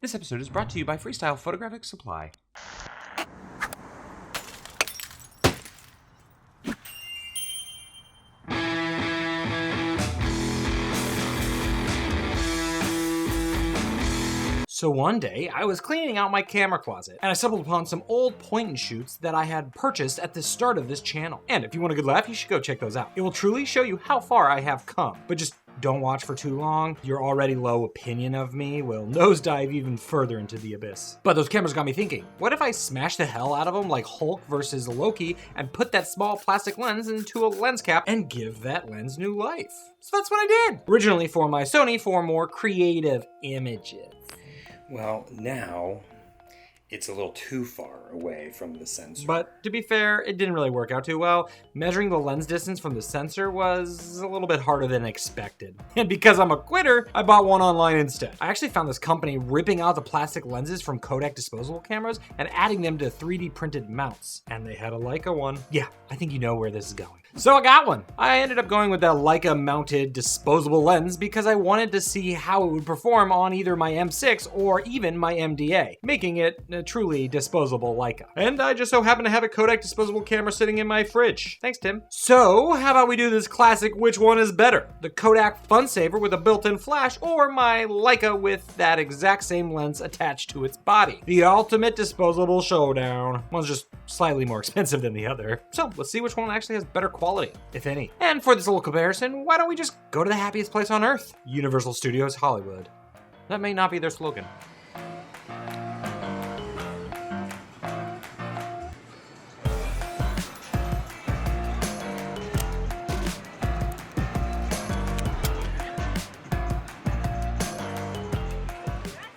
This episode is brought to you by Freestyle Photographic Supply. So one day, I was cleaning out my camera closet, and I stumbled upon some old point and shoots that I had purchased at the start of this channel. And if you want a good laugh, you should go check those out. It will truly show you how far I have come. But just don't watch for too long. Your already low opinion of me will nosedive even further into the abyss. But those cameras got me thinking, what if I smash the hell out of them like Hulk versus Loki and put that small plastic lens into a lens cap and give that lens new life? So that's what I did. Originally for my Sony for more creative images. Well, now it's a little too far away from the sensor. But to be fair, it didn't really work out too well. Measuring the lens distance from the sensor was a little bit harder than expected. And because I'm a quitter, I bought one online instead. I actually found this company ripping out the plastic lenses from Kodak Disposable cameras and adding them to 3D printed mounts. And they had a Leica one. Yeah, I think you know where this is going. So I got one. I ended up going with that Leica mounted disposable lens because I wanted to see how it would perform on either my M6 or even my MDa, making it a truly disposable Leica. And I just so happen to have a Kodak disposable camera sitting in my fridge. Thanks, Tim. So how about we do this classic which one is better? The Kodak Fun Saver with a built-in flash or my Leica with that exact same lens attached to its body? The ultimate disposable showdown. One's just slightly more expensive than the other. So let's see which one actually has better quality, if any. And for this little comparison, why don't we just go to the happiest place on earth? Universal Studios Hollywood. That may not be their slogan.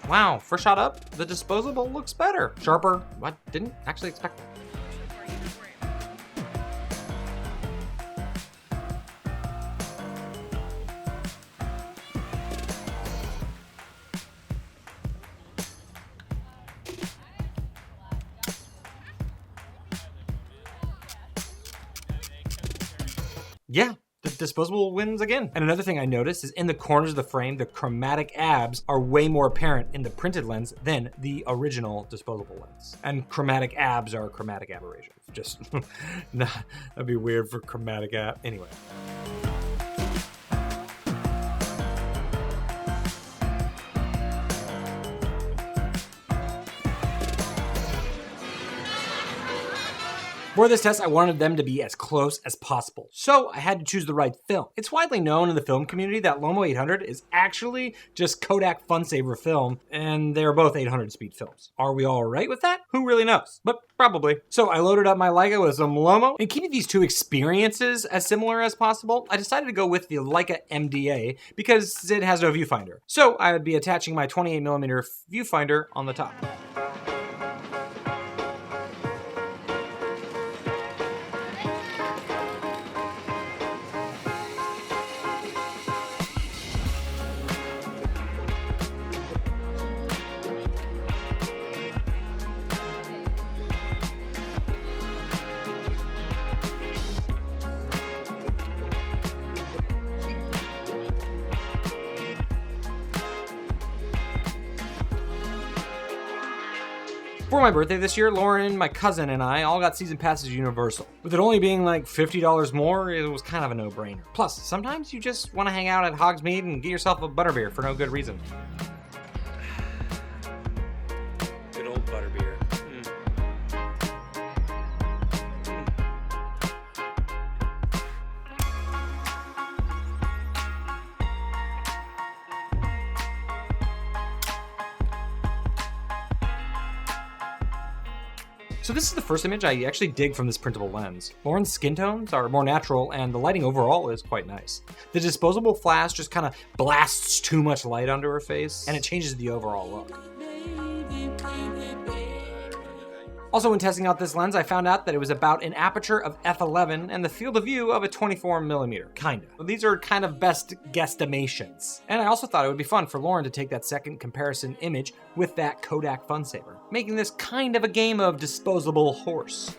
Wow, first shot up, the disposable looks better. Sharper. I didn't actually expect that. Yeah, the disposable wins again. And another thing I noticed is in the corners of the frame, the chromatic abs are way more apparent in the printed lens than the original disposable lens. And chromatic abs are chromatic aberrations. Just, nah, that'd be weird for chromatic ab. Anyway. For this test, I wanted them to be as close as possible, so I had to choose the right film. It's widely known in the film community that Lomo 800 is actually just Kodak Fun Saver film, and they're both 800 speed films. Are we all right with that? Who really knows? But probably. So I loaded up my Leica with some Lomo, and keeping these two experiences as similar as possible, I decided to go with the Leica MDa because it has no viewfinder. So I would be attaching my 28mm viewfinder on the top. For my birthday this year, Lauren, my cousin, and I all got season passes to Universal. With it only being like $50 more, it was kind of a no-brainer. Plus, sometimes you just want to hang out at Hogsmeade and get yourself a butterbeer for no good reason. Good old butterbeer. So this is the first image I actually dig from this printable lens. Lauren's skin tones are more natural and the lighting overall is quite nice. The disposable flash just kind of blasts too much light onto her face and it changes the overall look. Also, when testing out this lens, I found out that it was about an aperture of f11 and the field of view of a 24mm, kinda. These are kind of best guesstimations. And I also thought it would be fun for Lauren to take that second comparison image with that Kodak Fun Saver, making this kind of a game of disposable horse.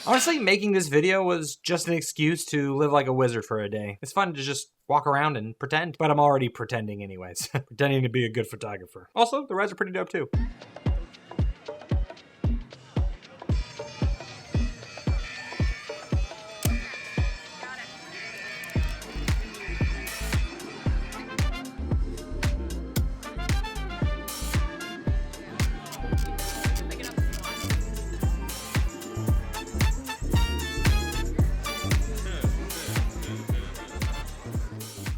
Honestly, making this video was just an excuse to live like a wizard for a day. It's fun to just walk around and pretend, but I'm already pretending anyways. Pretending to be a good photographer. Also, the reds are pretty dope too.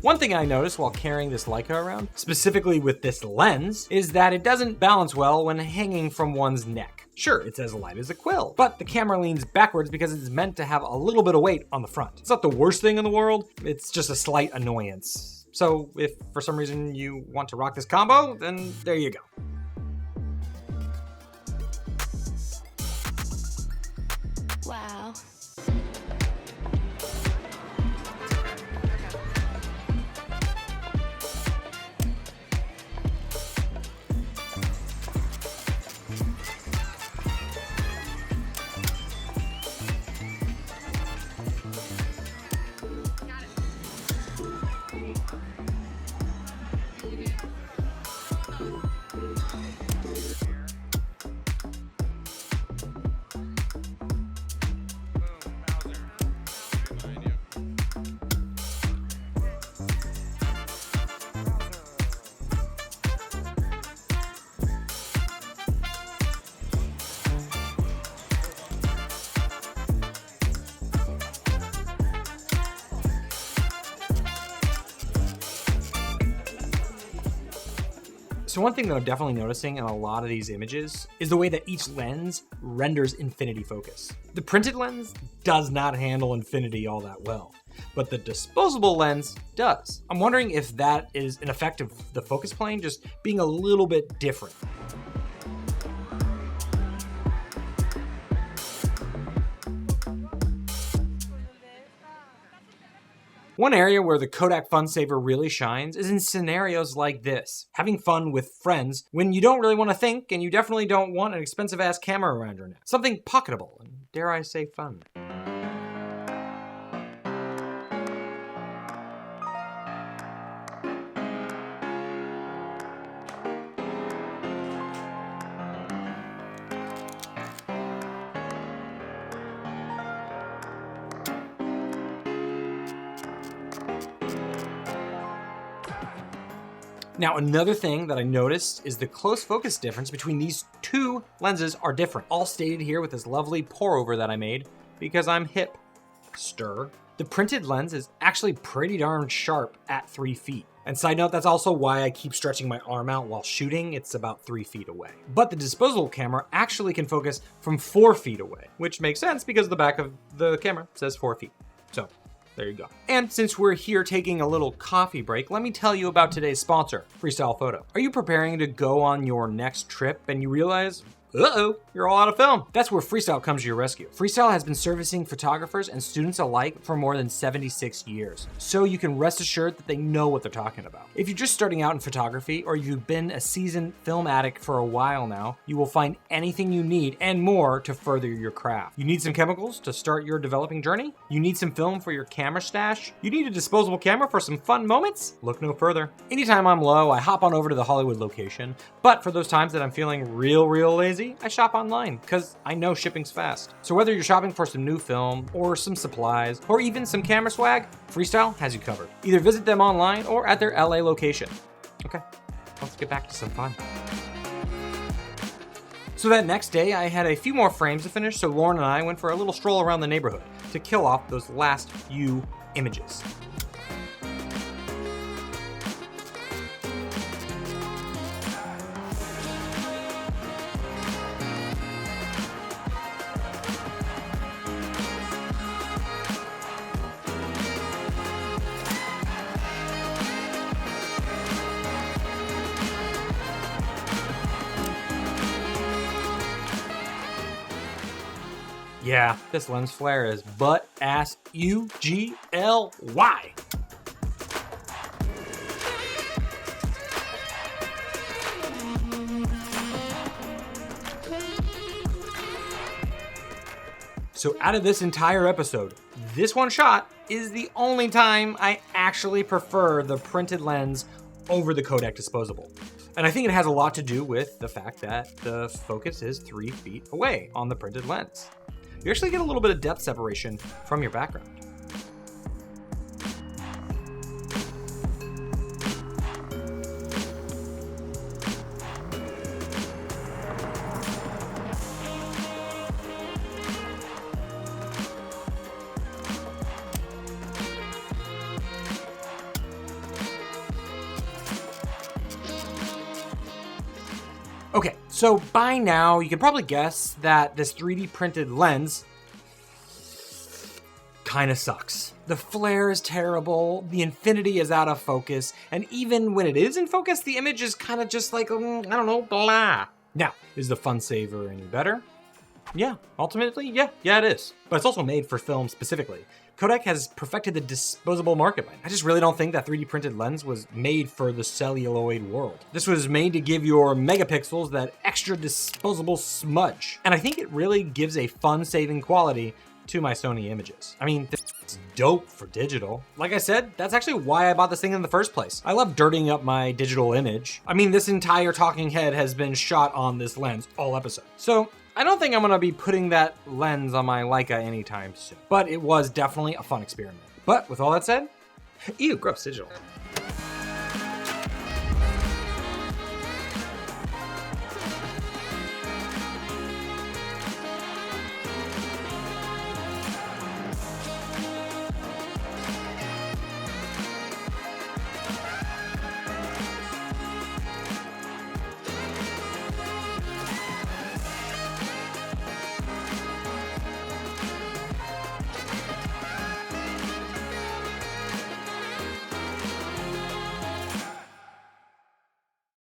One thing I noticed while carrying this Leica around, specifically with this lens, is that it doesn't balance well when hanging from one's neck. Sure, it's as light as a quill, but the camera leans backwards because it's meant to have a little bit of weight on the front. It's not the worst thing in the world, it's just a slight annoyance. So if for some reason you want to rock this combo, then there you go. Wow. So one thing that I'm definitely noticing in a lot of these images is the way that each lens renders infinity focus. The printed lens does not handle infinity all that well, but the disposable lens does. I'm wondering if that is an effect of the focus plane just being a little bit different. One area where the Kodak Fun Saver really shines is in scenarios like this. Having fun with friends when you don't really want to think and you definitely don't want an expensive ass camera around your neck. Something pocketable and, dare I say, fun. Now, another thing that I noticed is the close focus difference between these two lenses are different. All stated here with this lovely pour over that I made because I'm hipster. The printed lens is actually pretty darn sharp at 3 feet. And side note, that's also why I keep stretching my arm out while shooting. It's about 3 feet away. But the disposable camera actually can focus from 4 feet away, which makes sense because the back of the camera says 4 feet. So there you go. And since we're here taking a little coffee break, let me tell you about today's sponsor, Freestyle Photo. Are you preparing to go on your next trip and you realize, uh-oh, you're all out of film? That's where Freestyle comes to your rescue. Freestyle has been servicing photographers and students alike for more than 76 years, so you can rest assured that they know what they're talking about. If you're just starting out in photography or you've been a seasoned film addict for a while now, you will find anything you need and more to further your craft. You need some chemicals to start your developing journey? You need some film for your camera stash? You need a disposable camera for some fun moments? Look no further. Anytime I'm low, I hop on over to the Hollywood location, but for those times that I'm feeling real lazy, I shop online because I know shipping's fast. So whether you're shopping for some new film or some supplies or even some camera swag, Freestyle has you covered. Either visit them online or at their LA location. Okay, let's get back to some fun. So that next day, I had a few more frames to finish, so Lauren and I went for a little stroll around the neighborhood to kill off those last few images. Yeah, this lens flare is butt-ass U-G-L-Y. So out of this entire episode, this one shot is the only time I actually prefer the printed lens over the Kodak Disposable. And I think it has a lot to do with the fact that the focus is 3 feet away on the printed lens. You actually get a little bit of depth separation from your background. Okay, so by now you can probably guess that this 3D printed lens kind of sucks. The flare is terrible, the infinity is out of focus, and even when it is in focus, the image is kind of just like, I don't know, blah. Now, is the Fun Saver any better? Yeah, ultimately, yeah, it is. But it's also made for film specifically. Kodak has perfected the disposable market. I just really don't think that 3D printed lens was made for the celluloid world. This was made to give your megapixels that extra disposable smudge. And I think it really gives a fun-saving quality to my Sony images. I mean, it's dope for digital. Like I said, that's actually why I bought this thing in the first place. I love dirtying up my digital image. I mean, this entire talking head has been shot on this lens all episode. So I don't think I'm gonna be putting that lens on my Leica anytime soon, but it was definitely a fun experiment. But with all that said, ew, gross digital.